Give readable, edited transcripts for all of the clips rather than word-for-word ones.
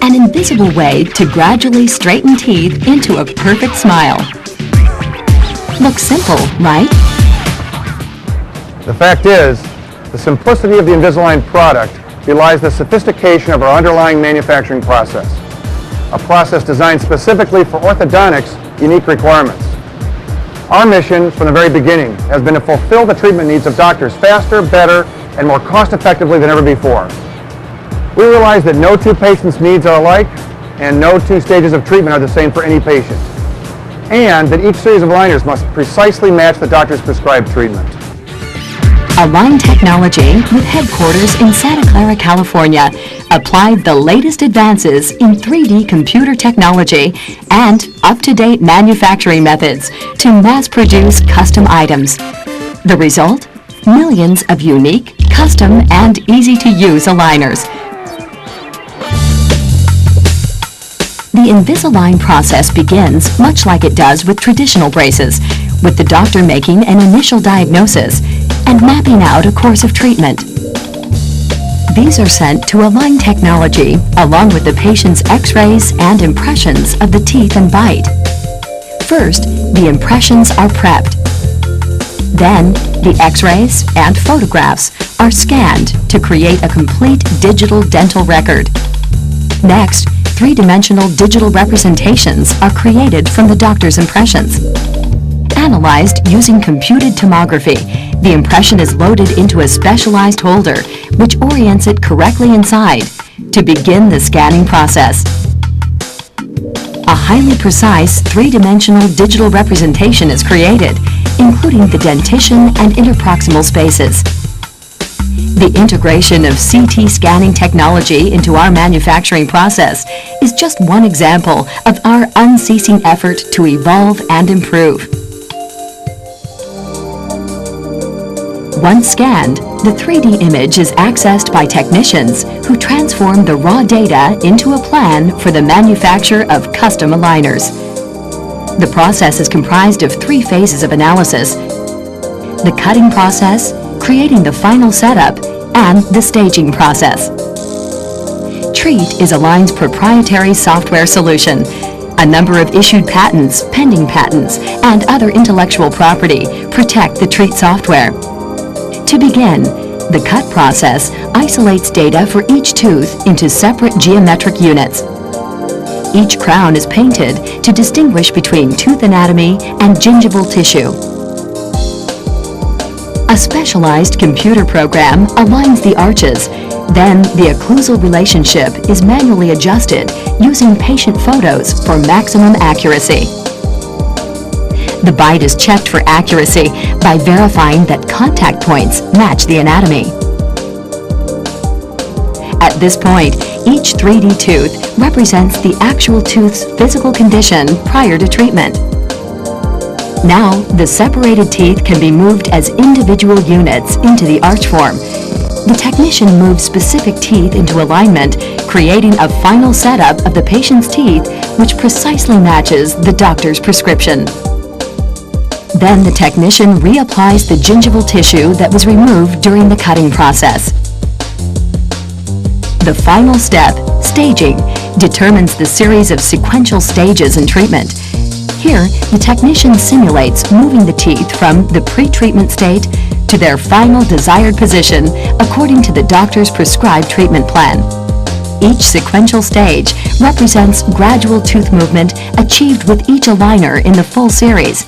an invisible way to gradually straighten teeth into a perfect smile. Looks simple, right? The fact is, the simplicity of the Invisalign product belies the sophistication of our underlying manufacturing process, a process designed specifically for orthodontics' unique requirements. Our mission from the very beginning has been to fulfill the treatment needs of doctors faster, better, and more cost-effectively than ever before. We realize that no two patients' needs are alike, and no two stages of treatment are the same for any patient, and that each series of aligners must precisely match the doctor's prescribed treatment. Align Technology, with headquarters in Santa Clara, California, applied the latest advances in 3D computer technology and up-to-date manufacturing methods to mass-produce custom items. The result? Millions of unique, custom, and easy-to-use aligners. The Invisalign process begins much like it does with traditional braces, with the doctor making an initial diagnosis and mapping out a course of treatment. These are sent to Align Technology along with the patient's x-rays and impressions of the teeth and bite. First, the impressions are prepped. Then, the x-rays and photographs are scanned to create a complete digital dental record. Next, three-dimensional digital representations are created from the doctor's impressions. Analyzed using computed tomography, the impression is loaded into a specialized holder, which orients it correctly inside to begin the scanning process. A highly precise three-dimensional digital representation is created, including the dentition and interproximal spaces. The integration of CT scanning technology into our manufacturing process is just one example of our unceasing effort to evolve and improve. Once scanned, the 3D image is accessed by technicians who transform the raw data into a plan for the manufacture of custom aligners. The process is comprised of 3 phases of analysis: the cutting process, creating the final setup, and the staging process. Treat is Align's proprietary software solution. A number of issued patents, pending patents, and other intellectual property protect the Treat software. To begin, the cut process isolates data for each tooth into separate geometric units. Each crown is painted to distinguish between tooth anatomy and gingival tissue. A specialized computer program aligns the arches. Then the occlusal relationship is manually adjusted using patient photos for maximum accuracy. The bite is checked for accuracy by verifying that contact points match the anatomy. At this point, each 3D tooth represents the actual tooth's physical condition prior to treatment. Now, the separated teeth can be moved as individual units into the arch form. The technician moves specific teeth into alignment, creating a final setup of the patient's teeth which precisely matches the doctor's prescription. Then the technician reapplies the gingival tissue that was removed during the cutting process. The final step, staging, determines the series of sequential stages in treatment. Here, the technician simulates moving the teeth from the pre-treatment state to their final desired position according to the doctor's prescribed treatment plan. Each sequential stage represents gradual tooth movement achieved with each aligner in the full series.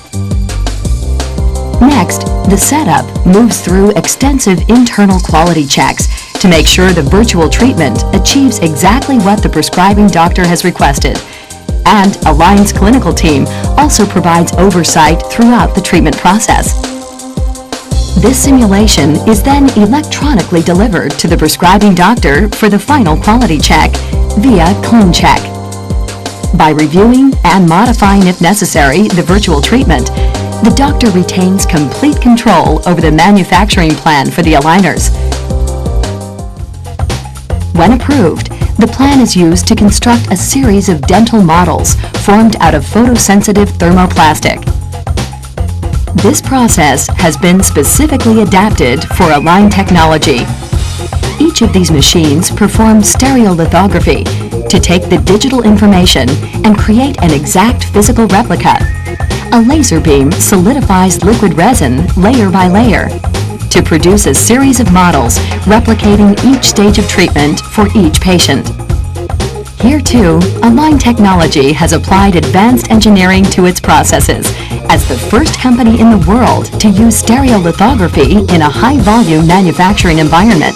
Next, the setup moves through extensive internal quality checks to make sure the virtual treatment achieves exactly what the prescribing doctor has requested. And Align's clinical team also provides oversight throughout the treatment process. This simulation is then electronically delivered to the prescribing doctor for the final quality check via ClinCheck. By reviewing and modifying, if necessary, the virtual treatment, the doctor retains complete control over the manufacturing plan for the aligners. When approved, the plan is used to construct a series of dental models formed out of photosensitive thermoplastic. This process has been specifically adapted for Align Technology. Each of these machines performs stereolithography, to take the digital information and create an exact physical replica. A laser beam solidifies liquid resin layer by layer to produce a series of models replicating each stage of treatment for each patient. Here too, Align Technology has applied advanced engineering to its processes as the first company in the world to use stereolithography in a high-volume manufacturing environment.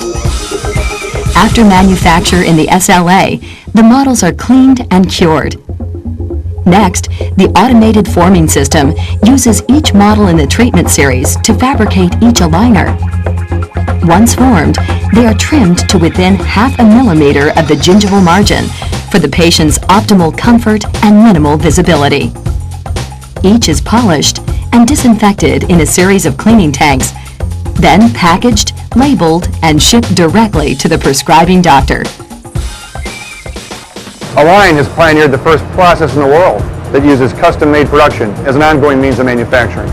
After manufacture in the SLA, the models are cleaned and cured. Next, the automated forming system uses each model in the treatment series to fabricate each aligner. Once formed, they are trimmed to within half a millimeter of the gingival margin for the patient's optimal comfort and minimal visibility. Each is polished and disinfected in a series of cleaning tanks, then packaged, labeled, and shipped directly to the prescribing doctor. Align has pioneered the first process in the world that uses custom-made production as an ongoing means of manufacturing.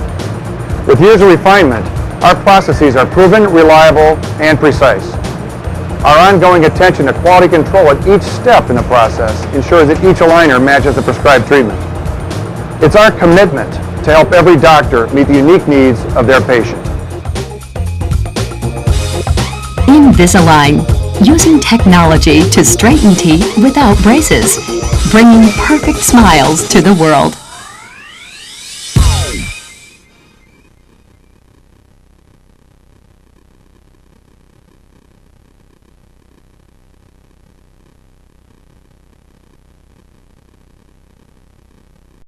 With years of refinement, our processes are proven, reliable, and precise. Our ongoing attention to quality control at each step in the process ensures that each aligner matches the prescribed treatment. It's our commitment to help every doctor meet the unique needs of their patient. Invisalign, using technology to straighten teeth without braces, bringing perfect smiles to the world.